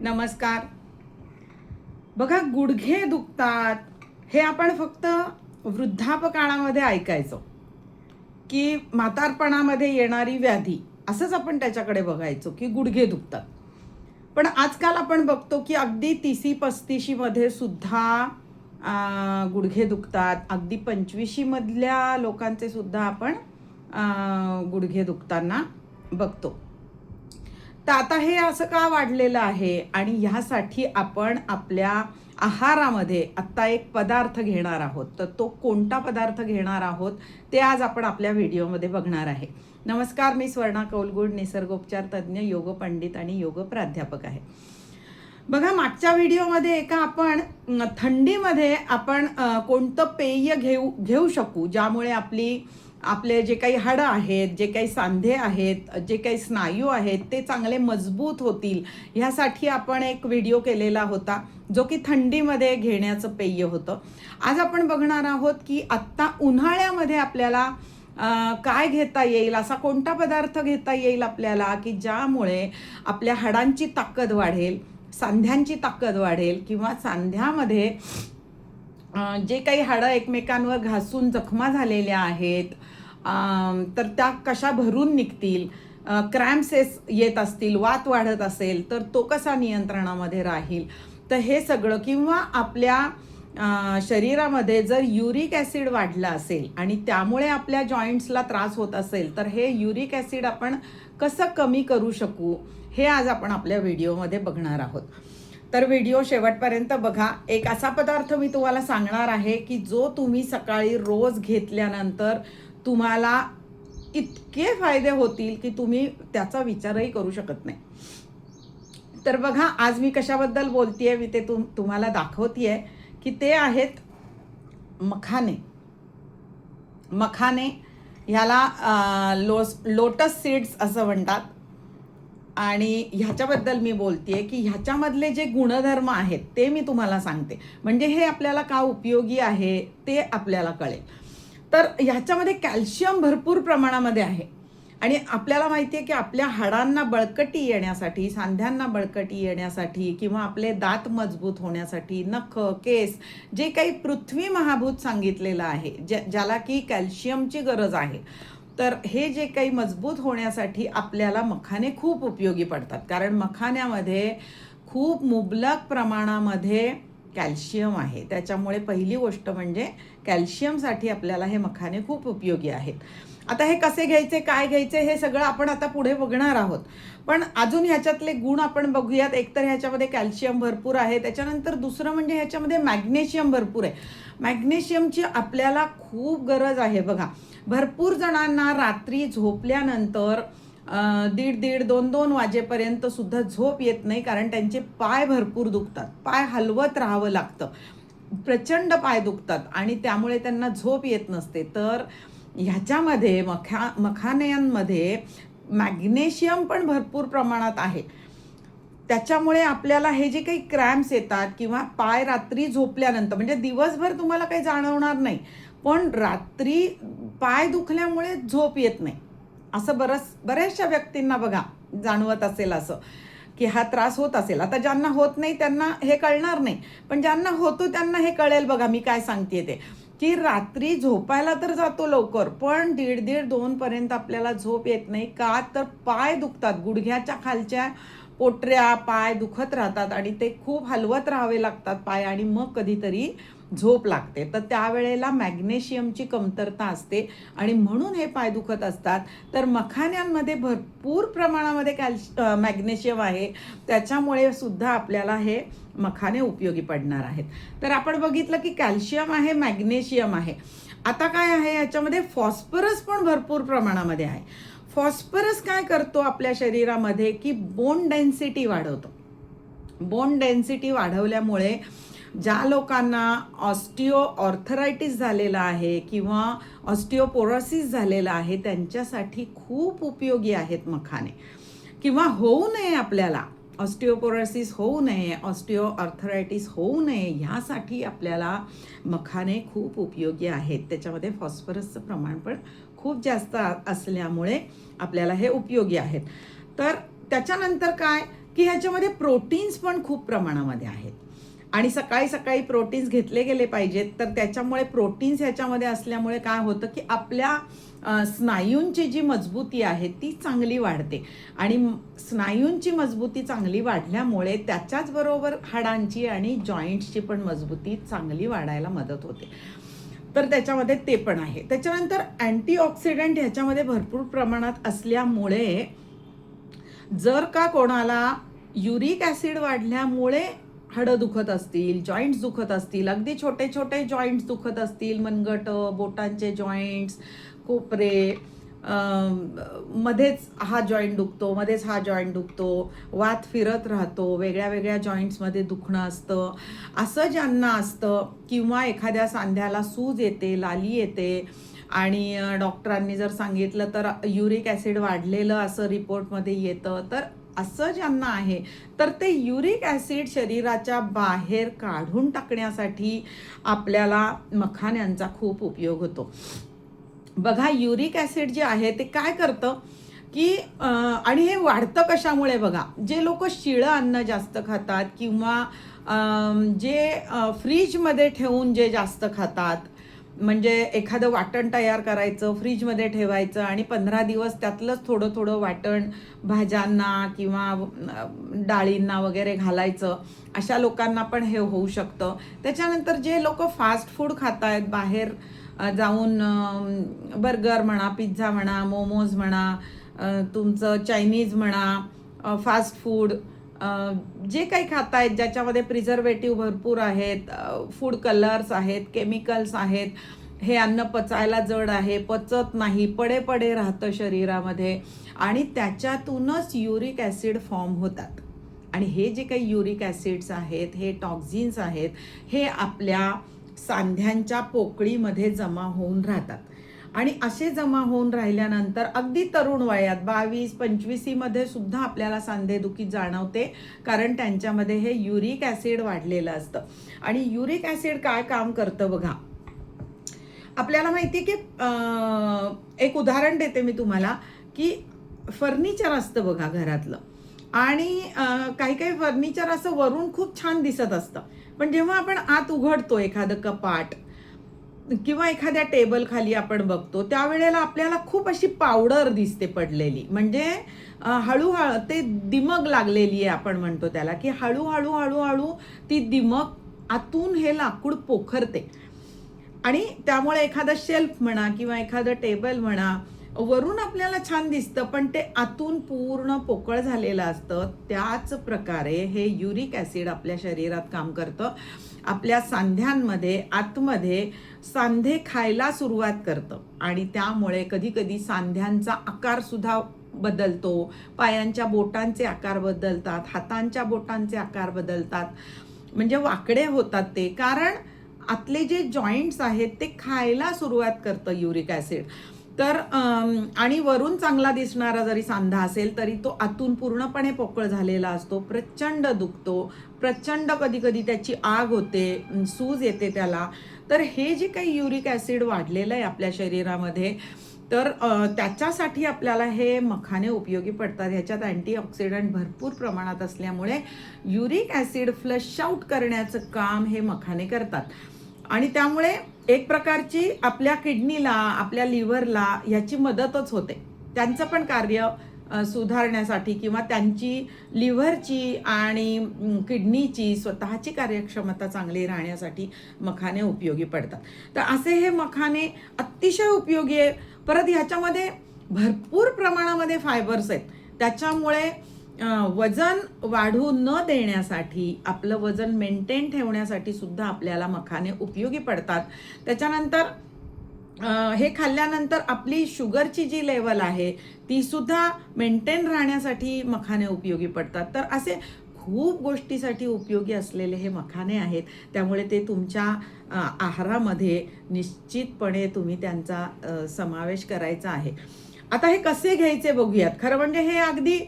नमस्कार. बघा, गुडघे दुखतात हे आपण फक्त वृद्धापकाळामध्ये ऐकायचो, की म्हातारपणामध्ये येणारी व्याधी असंच आपण त्याच्याकडे बघायचो की गुडघे दुखतात. पण आजकाल आपण बघतो की अगदी 30-35 मध्ये सुद्धा गुडघे दुखतात. अगदी 25 मधल्या लोकांचे सुद्धा आपण गुडघे दुखताना बघतो. तर आता हे असं का वाढलेलं आहे आणि ह्यासाठी आपण आपल्या आहारामध्ये आत्ता एक पदार्थ घेणार आहोत. तर तो कोणता पदार्थ घेणार आहोत ते आज आपण आपल्या व्हिडिओमध्ये बघणार आहे. नमस्कार, मी स्वर्णा कौलगुड, निसर्गोपचार तज्ज्ञ, योग पंडित आणि योग प्राध्यापक आहे. बघा, मागच्या व्हिडिओमध्ये एका आपण थंडीमध्ये आपण कोणतं पेय घेऊ शकू ज्यामुळे आपले जे काही हाडं आहेत, जे काही सांधे आहेत, जे काही स्नायू आहेत ते चांगले मजबूत होतील ह्यासाठी आपण एक व्हिडिओ केलेला होता, जो की थंडीमध्ये घेण्याचं पेय होतं. आज आपण बघणार आहोत की आत्ता उन्हाळ्यामध्ये आपल्याला काय घेता येईल, असा कोणता पदार्थ घेता येईल आपल्याला की ज्यामुळे आपल्या हाडांची ताकद वाढेल, सांध्यांची ताकद वाढेल, किंवा सांध्यामध्ये जे काही हाडं एकमेकांवर घासून जखमा झालेल्या आहेत तर त्या कशा भरून निघतील, क्रॅम्प्स येत असतील, वात वाढत असेल तर तो कसा नियंत्रणामध्ये राहील. तर हे सगळं, किंवा आपल्या शरीरामध्ये जर युरिक ॲसिड वाढला असेल आणि त्यामुळे आपल्या जॉईंट्सला त्रास होत असेल तर हे युरिक ॲसिड आपण कसं कमी करू शकू हे आज आपण आपल्या व्हिडिओमध्ये बघणार आहोत. तर व्हिडिओ शेवटपर्यंत बघा. एक असा पदार्थ मी तुम्हाला सांगणार आहे की जो तुम्ही सकाळी रोज घेतल्यानंतर तुम्हाला इतके फायदे होतील की तुम्ही त्याचा विचारही करू शकत नाही. तर बघा, आज मी कशाबद्दल बोलतेय मी ते तुम्हाला दाखवतेय की ते आहेत मखाने. मखाने ह्याला लोटस सीड्स असं म्हणतात. आणि ह्याच्याबद्दल मी बोलतेय की ह्याच्यामधले जे गुणधर्म आहेत ते मी तुम्हाला सांगते, म्हणजे हे आपल्याला का उपयोगी आहे ते आपल्याला कळेल. तर ह्याच्यामध्ये कॅल्शियम भरपूर प्रमाणामध्ये आहे आणि आपल्याला माहिती आहे की आपल्या हाडांना बळकटी येण्यासाठी, सांध्यांना बळकटी येण्यासाठी, किंवा आपले दात मजबूत होण्यासाठी, नख, केस, जे काही पृथ्वी महाभूत सांगितलेलं आहे, ज्याला की कॅल्शियमची गरज आहे, तर हे जे काही मजबूत होण्यासाठी आपल्याला मखाने खूप उपयोगी पडतात. कारण मखान्यामध्ये खूप मुबलक प्रमाणामध्ये कॅल्शियम आहे. त्याच्यामुळे पहिली गोष्ट म्हणजे कॅल्शियमसाठी आपल्याला हे मखाने खूप उपयोगी आहेत. आता हे कसे घ्यायचे, काय घ्यायचे, हे सगळं आपण आता पुढे बघणार आहोत. पण अजून ह्याच्यातले गुण आपण बघूयात. एकतर ह्याच्यामध्ये कॅल्शियम भरपूर आहे, त्याच्यानंतर दुसरं म्हणजे ह्याच्यामध्ये मॅग्नेशियम भरपूर आहे. मॅग्नेशियमची आपल्याला खूप गरज आहे. बघा, भरपूर जणांना रात्री झोपल्यानंतर 1:30-2 वाजेपर्यंत सुद्धा झोप येत नाही, कारण त्यांचे पाय भरपूर दुखतात, पाय हलवत राहावं लागतं, प्रचंड पाय दुखतात आणि त्यामुळे त्यांना झोप येत नसते. तर ह्याच्यामध्ये मखाण्यांमध्ये मॅग्नेशियम पण भरपूर प्रमाणात आहे. त्याच्यामुळे आपल्याला हे जे काही क्रॅम्प्स येतात किंवा पाय रात्री झोपल्यानंतर, म्हणजे दिवसभर तुम्हाला काही जाणवणार नाही, पण रात्री पाय दुखल्यामुळे झोप येत नाही, असं बऱ्याचशा व्यक्तींना बघा जाणवत असेल असं की हा त्रास होत असेल. आता ज्यांना होत नाही त्यांना हे कळणार नाही, पण ज्यांना होतो त्यांना हे कळेल. बघा, मी काय सांगते ते, की रात्री झोपायला तर जातो लवकर, पण 1:30-2 पर्यंत आपल्याला झोप येत नाही. का तर पाय दुखतात, गुडघ्याच्या खालच्या पोटऱ्या, पाय दुखत राहतात आणि ते खूप हलवत राहावे लागतात पाय, आणि मग कधीतरी झोप लागते. तर त्यावेळेला मॅग्नेशियमची कमतरता असते आणि म्हणून हे पाय दुखत असतात. तर मखाण्यांमध्ये भरपूर प्रमाणामध्ये मॅग्नेशियम आहे, त्याच्यामुळे सुद्धा आपल्याला हे मखाने उपयोगी पडणार आहेत. तर आपण बघितलं की कॅल्शियम आहे, मॅग्नेशियम आहे. आता काय आहे, याच्यामध्ये फॉस्फरस पण भरपूर प्रमाणामध्ये आहे. फॉस्फरस काय करतो आपल्या शरीरामध्ये की बोन डेन्सिटी वाढवतो. बोन डेन्सिटी वाढवल्यामुळे ज्या लोकांना ऑस्टिओआर्थरायटिस झालेला आहे किंवा ऑस्टिओपोरोसिस झालेला आहे त्यांच्यासाठी खूप उपयोगी आहेत मखाने. किंवा होऊ नये, आपल्याला ऑस्टिओपोरोसिस होऊ नये, ऑस्टिओआर्थरायटिस होऊ नये, ह्यासाठी आपल्याला मखाने खूप उपयोगी आहेत. त्याच्यामध्ये फॉस्फरसचं प्रमाण पण खूप जास्त असल्यामुळे आपल्याला हे उपयोगी आहेत. तर त्याच्यानंतर काय, की ह्याच्यामध्ये प्रोटीन्स पण खूप प्रमाणामध्ये आहेत आणि सकाळी सकाळी प्रोटीन्स घेतले गेले पाहिजेत. तर त्याच्यामुळे प्रोटीन्स ह्याच्यामध्ये असल्यामुळे काय होतं की आपल्या स्नायूंची जी मजबूती आहे ती चांगली वाढते आणि स्नायूंची मजबूती चांगली वाढल्यामुळे त्याच्याचबरोबर हाडांची आणि जॉईंट्सची पण मजबूती चांगली वाढायला मदत होते. तर त्याच्यामध्ये ते पण आहे. त्याच्यानंतर अँटीऑक्सिडंट ह्याच्यामध्ये भरपूर प्रमाणात असल्यामुळे जर का कोणाला युरिक ॲसिड वाढल्यामुळे हाडं दुखत असतील, जॉईंट्स दुखत असतील, अगदी छोटे छोटे जॉईंट्स दुखत असतील, मनगट, बोटांचे जॉईंट्स, कोपरे, मध्येच हा जॉईंट दुखतो, मध्येच हा जॉईंट दुखतो, वात फिरत राहतो, वेगळ्या वेगळ्या जॉईंट्समध्ये दुखणं असतं, असं ज्यांना असतं किंवा एखाद्या सांध्याला सूज येते, लाली येते आणि डॉक्टरांनी जर सांगितलं तर युरिक ॲसिड वाढलेलं असं रिपोर्टमध्ये येतं, तर असं ज्यांना आहे तर ते युरिक ॲसिड शरीराच्या बाहेर काढून टाकण्यासाठी आपल्याला मखाण्यांचा खूप उपयोग होतो. बघा, युरिक ॲसिड जे आहे ते काय करतं की आणि हे वाढतं कशामुळे बघा, जे लोक शिळं अन्न जास्त खातात किंवा जे फ्रीजमध्ये ठेवून जे जास्त खातात, म्हणजे एखादं वाटण तयार करायचं, फ्रीजमध्ये ठेवायचं आणि 15 दिवस त्यातलंच थोडं थोडं वाटण भाज्यांना किंवा डाळींना वगैरे घालायचं, अशा लोकांना पण हे होऊ शकतं. त्याच्यानंतर जे लोक फास्ट फूड खात आहेत, बाहेर जाऊन बर्गर म्हणा, पिझ्झा म्हणा, मोमोज म्हणा, तुमचं चायनीज म्हणा, फास्ट फूड जे काही खातायत ज्याच्यामध्ये प्रिझर्वेटिव्ह भरपूर आहेत, फूड कलर्स आहेत, केमिकल्स आहेत, हे अन्न पचायला जड आहे, पचत नाही, पडे पडे राहतं शरीरामध्ये आणि त्याच्यातूनच युरिक ॲसिड फॉर्म होतात. आणि हे जे काही युरिक ॲसिड्स आहेत, हे टॉक्झिन्स आहेत, हे आपल्या सांध्यांच्या पोकळीमध्ये जमा होऊन राहतात आणि असे जमा होऊन राहिल्यानंतर अगदी तरुण वयात 22-25 मध्ये सुद्धा आपल्याला सांधेदुखी जाणवते, कारण त्यांच्यामध्ये हे युरिक ॲसिड वाढलेलं असतं. आणि युरिक ॲसिड काय काम करतं बघा, आपल्याला माहिती की एक उदाहरण देते मी तुम्हाला, की फर्निचर असतं बघा घरातलं आणि काही काही फर्निचर असं वरून खूप छान दिसत असतं, पण जेव्हा आपण आत उघडतो एखादं कपाट किंवा एखाद्या टेबल खाली आपण बघतो, त्यावेळेला आपल्याला खूप अशी पावडर दिसते पडलेली, म्हणजे हळूहळू ते दिमक लागलेली आहे आपण म्हणतो त्याला, की हळूहळू हळूहळू ती दिमक आतून हे लाकूड पोखरते आणि त्यामुळे एखादं शेल्फ म्हणा किंवा एखादं टेबल म्हणा, वरून आपल्याला छान दिसतं पण ते आतून पूर्ण पोकळ झालेलं असतं. त्याच प्रकारे हे युरिक ॲसिड आपल्या शरीरात काम करतं. आपल्या सांध्यांमध्ये आतमध्ये सांधे खायला सुरुवात करतं आणि त्यामुळे कधी कधी सांध्यांचा आकार सुद्धा बदलतो, पायांच्या बोटांचे आकार बदलतात, हातांच्या बोटांचे आकार बदलतात, म्हणजे वाकडे होतात ते, कारण आतले जे जॉईंट्स आहेत ते खायला सुरुवात करतं युरिक ॲसिड. तर आणि वरून चांगला दिसणारा जरी सांधा असेल तरी तो आतून पूर्णपणे पोकळ झालेला असतो, प्रचंड दुखतो, प्रचंड कधी कधी त्याची आग होते, सूज येते त्याला. तर हे जे काही युरिक ॲसिड वाढलेलं आहे आपल्या शरीरामध्ये, तर त्याच्यासाठी आपल्याला हे मखाने उपयोगी पडतात. ह्याच्यात अँटीऑक्सिडंट भरपूर प्रमाणात असल्यामुळे युरिक ॲसिड फ्लश आउट करण्याचं काम हे मखाने करतात आणि त्यामुळे एक प्रकारची आपल्या किडनीला, आपल्या लिव्हरला ह्याची मदतच होते. त्यांचं पण कार्य सुधारण्यासाठी किंवा त्यांची लिव्हरची आणि किडनीची स्वतःची कार्यक्षमता चांगली राहण्यासाठी मखाने उपयोगी पडतात. तर असे हे मखाने अतिशय उपयोगी आहे. परत ह्याच्यामध्ये भरपूर प्रमाणामध्ये फायबर्स आहेत, त्याच्यामुळे वजन वाढू न देण्यासाठी, आपलं वजन मेंटेन ठेवण्यासाठी सुद्धा आपल्याला मखाने उपयोगी पडतात. त्याच्यानंतर हे खाल्ल्यानंतर आपली शुगरची जी लेवल आहे ती सुद्धा मेंटेन राहण्यासाठी मखाने उपयोगी पडतात. तर असे खूप गोष्टीसाठी उपयोगी असलेले हे मखाने आहेत, त्यामुळे ते तुमच्या आहारामध्ये निश्चितपणे तुम्ही त्यांचा समावेश करायचा आहे. आता हे कसे घ्यायचे बघूयात. खरं म्हणजे हे अगदी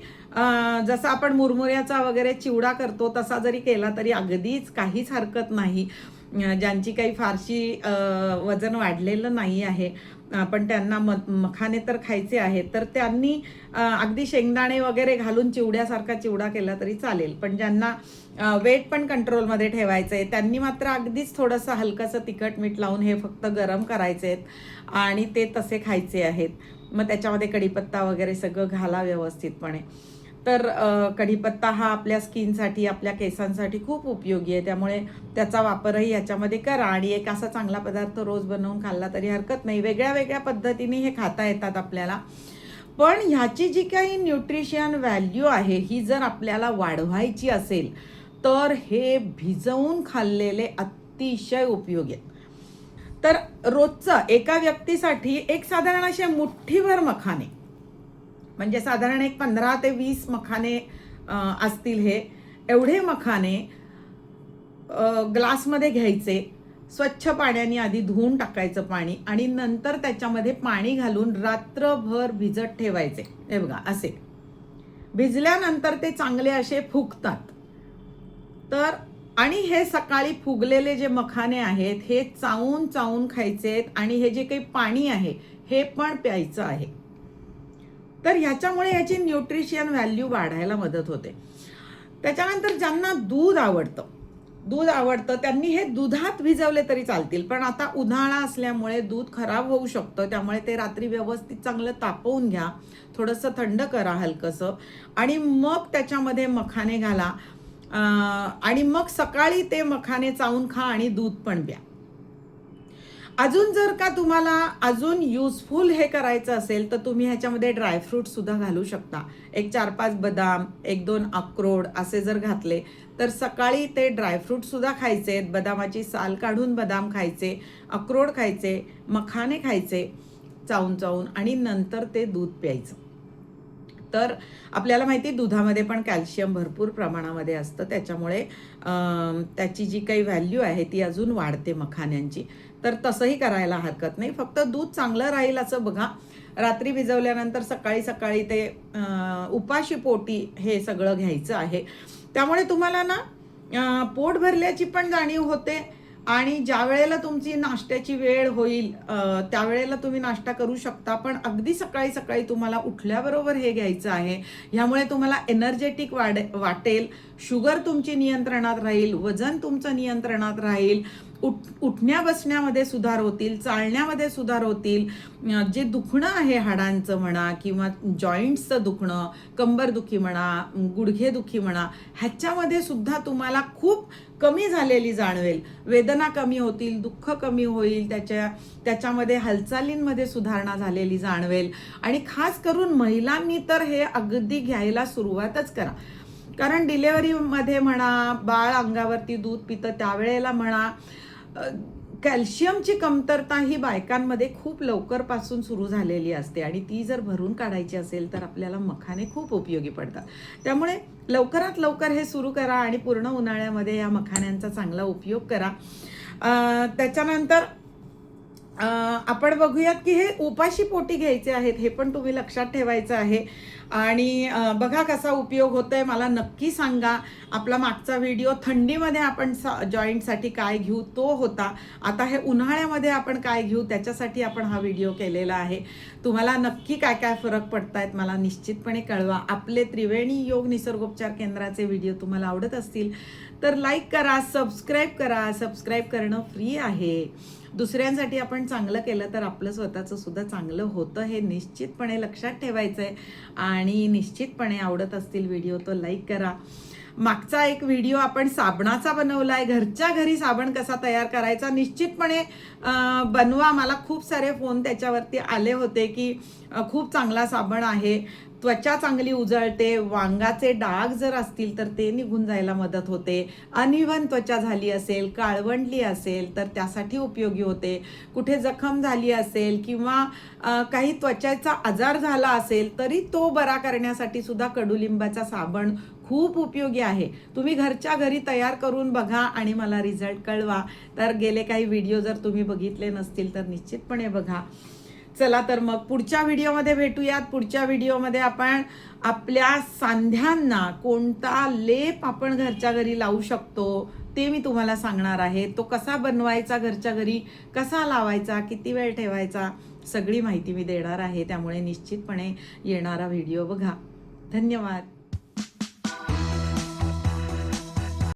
जसं आपण मुरमुऱ्याचा वगैरे चिवडा करतो तसा जरी केला तरी अगदीच काहीच हरकत नाही. ज्यांची काही फारशी वजन वाढलेलं नाही आहे पण त्यांना मखाने तर खायचे आहेत, तर त्यांनी अगदी शेंगदाणे वगैरे घालून चिवड्यासारखा चिवडा केला तरी चालेल. पण ज्यांना वेट पण कंट्रोलमध्ये ठेवायचं आहे त्यांनी मात्र अगदीच थोडंसं हलकंसं तिखट मीठ लावून हे फक्त गरम करायचे आहेत आणि ते तसे खायचे आहेत. मग त्याच्यामध्ये कढीपत्ता वगैरे सगळं घाला व्यवस्थितपणे. तर कढीपत्ता हा आपल्या स्किनसाठी, आपल्या केसांसाठी खूप उपयोगी आहे, त्यामुळे त्याचा वापरही याच्यामध्ये करा. आणि एक असा चांगला पदार्थ रोज बनवून खाल्ला तरी हरकत नाही. वेगळ्या वेगळ्या पद्धतीने हे खाता येतात आपल्याला. पण ह्याची जी काही न्यूट्रिशन व्हॅल्यू आहे ही जर आपल्याला वाढवायची असेल तर हे भिजवून खाल्लेले अतिशय उपयोगी आहेत. तर रोजचं एका व्यक्तीसाठी एक साधारण असे मुठ्ठीभर मखाने, म्हणजे साधारण एक 15 ते 20 मखाने असतील, हे एवढे मखाने ग्लासमध्ये घ्यायचे. स्वच्छ पाण्याने आधी धुवून टाकायचं पाणी आणि नंतर त्याच्यामध्ये पाणी घालून रात्रभर भिजत ठेवायचे. हे बघा असे भिजल्यानंतर ते चांगले असे फुगतात. तर आणि हे सकाळी फुगलेले जे मखाने आहेत हे चावून चावून खायचे आणि हे जे काही पाणी आहे हे पण प्यायचं आहे. तर ह्याच्यामुळे याची न्यूट्रिशन व्हॅल्यू वाढायला मदत होते. त्याच्यानंतर ज्यांना दूध आवडतं त्यांनी हे दुधात भिजवले तरी चालतील. पण आता उन्हाळा असल्यामुळे दूध खराब होऊ शकतं, त्यामुळे ते रात्री व्यवस्थित चांगलं तापवून घ्या, थोडंसं थंड करा हलकंसं आणि मग त्याच्यामध्ये मखाने घाला आणि मग सकाळी ते मखाने चावून खा आणि दूध पण प्या. अजून जर का तुम्हाला अजून युजफुल हे करायचं असेल तर तुम्ही ह्याच्यामध्ये ड्रायफ्रूट सुद्धा घालू शकता. एक 4-5 बदाम, 1-2 अक्रोड असे जर घातले तर सकाळी ते ड्रायफ्रूट सुद्धा खायचे, बदामाची साल काढून बदाम खायचे, अक्रोड खायचे, मखाने खायचे चावून चावून आणि नंतर ते दूध प्यायचं. तर आपल्याला माहिती दुधामध्ये पण कॅल्शियम भरपूर प्रमाणामध्ये असतं, त्याच्यामुळे त्याची जी काही व्हॅल्यू आहे ती अजून वाढते मखान्यांची. तर तसंही करायला हरकत नाही. फक्त दूध चांगलं राहील असं बघा. रात्री भिजवल्यानंतर सकाळी सकाळी ते उपाशी पोटी हे सगळं घ्यायचं आहे. त्यामुळे तुम्हाला ना पोट भरल्याची पण जाणीव होते आणि ज्या वेळेला तुमची नाश्त्याची वेळ होईल त्यावेळेला तुम्ही नाश्ता करू शकता. पण अगदी सकाळी सकाळी तुम्हाला उठल्याबरोबर हे घ्यायचं आहे. ह्यामुळे तुम्हाला एनर्जेटिक वाटेल, शुगर तुमची नियंत्रणात राहील, वजन तुमचं नियंत्रणात राहील, उठण्या बसण्यामध्ये सुधार होतील, चालण्यामध्ये सुधार होतील. जे दुखणं आहे हाडांचं म्हणा किंवा जॉईंट्सचं दुखणं, कंबरदुखी म्हणा, गुडघेदुखी म्हणा, ह्याच्यामध्ये सुद्धा तुम्हाला खूप कमी झालेली जाणवेल. वेदना कमी होतील, दुःख कमी होईल, त्याच्यामध्ये हालचालींमध्ये सुधारणा झालेली जाणवेल. आणि खास करून महिलांनी तर हे अगदी घ्यायला सुरुवातच करा. कारण डिलेव्हरीमध्ये म्हणा, बाळ अंगावरती दूध पितं त्यावेळेला म्हणा, कॅल्शियमची कमतरता ही बायकांमध्ये खूप लवकरपासून सुरू झालेली असते आणि ती जर भरून काढायची असेल तर आपल्याला मखाने खूप उपयोगी पडतात. त्यामुळे लवकरात लवकर हे सुरू करा आणि पूर्ण उन्हाळ्यामध्ये या मखाण्यांचा चांगला उपयोग करा. त्याच्यानंतर आपण बघूयात की हे उपाशी पोटी घ्यायचे आहेत, हे पण तुम्ही लक्षात ठेवायचं आहे. आणि बघा कसा उपयोग होतोय, मला नक्की सांगा. आपला मागचा व्हिडिओ थंडीमध्ये आपण जॉईंटसाठी काय घेऊ तो होता. आता हे उन्हाळ्यामध्ये आपण काय घेऊ त्याच्यासाठी आपण हा व्हिडिओ केलेला आहे. तुम्हाला नक्की काय काय फरक पडतायत मला निश्चितपणे कळवा. आपले त्रिवेणी योग निसर्गोपचार केंद्राचे व्हिडिओ तुम्हाला आवडत असतील तर लाईक करा, सबस्क्राईब करा. सबस्क्राईब करणं फ्री आहे. दुसऱ्यांसाठी आपण चांगलं केलं तर आपलं स्वतःचं सुद्धा चांगलं होतं, हे निश्चितपणे लक्षात ठेवायचं आहे. आणि निश्चितपणे आवडत असतील व्हिडिओ तो लाईक करा. मागचा एक व्हिडिओ आपण साबणाचा बनवलाय, घरच्या घरी साबण कसा तयार करायचा निश्चितपणे बनवा. मला खूप सारे फोन त्याच्यावरती आले होते की खूप चांगला साबण आहे, त्वचा चांगली उजळते, वांगाचे डाग जर असतील तर ते निघून जायला मदत होते, अनइव्हन त्वचा झाली असेल, काळवंडली असेल तर त्यासाठी उपयोगी होते, कुठे जखम झाली असेल किंवा काही त्वचेचा आजार झाला असेल तरी तो बरा करण्यासाठी सुद्धा कडुलिंबाचा साबण खूप उपयोगी आहे. तुम्ही घरच्या घरी तयार करून बघा आणि मला रिझल्ट कळवा. तर गेले काही व्हिडिओ जर तुम्ही बघितले नसतील तर निश्चितपणे बघा. चला तर मग पुढच्या व्हिडिओमध्ये भेटूयात. पुढच्या व्हिडिओमध्ये आपण आपल्या सांध्यांना कोणता लेप आपण घरच्या घरी लावू शकतो ते मी तुम्हाला सांगणार आहे. तो कसा बनवायचा, घरच्या घरी कसा लावायचा, किती वेळ ठेवायचा, सगळी माहिती मी देणार आहे, त्यामुळे निश्चितपणे येणारा व्हिडिओ बघा. धन्यवाद.